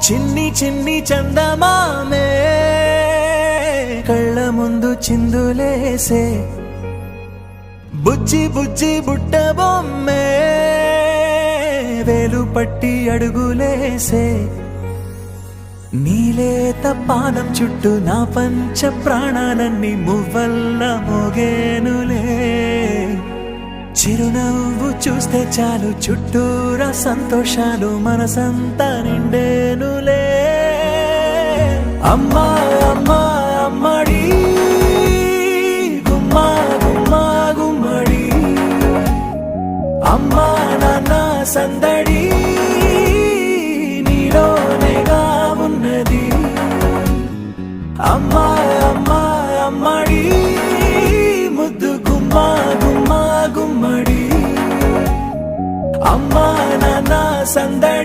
చిన్ని చిన్ని చందమామే కళ్ళ ముందు చిందులేసే, బుజ్జి బుజ్జి బుట్ట బొమ్మే వేలు పట్టి అడుగులేసే, నీలేత పానం చుట్టూ నా పంచ ప్రాణాలన్నీ మువ్వల్ల మోగేనులే, చిరునవ్వు చూస్తే చాలు చుట్టూరా సంతోషాలు మనసంతా నిండేనులే. అమ్మా అమ్మా అమ్మడి గుమ్మా గుమ్మా గుమ్మడి, అమ్మా నాన్న సందడి నీలోనేగా ఉన్నది. అమ్మా అమ్మా అమ్మడి ముద్దు గుమ్మా గుమ్మా గుమ్మడి, అమ్మా నాన్న సందడి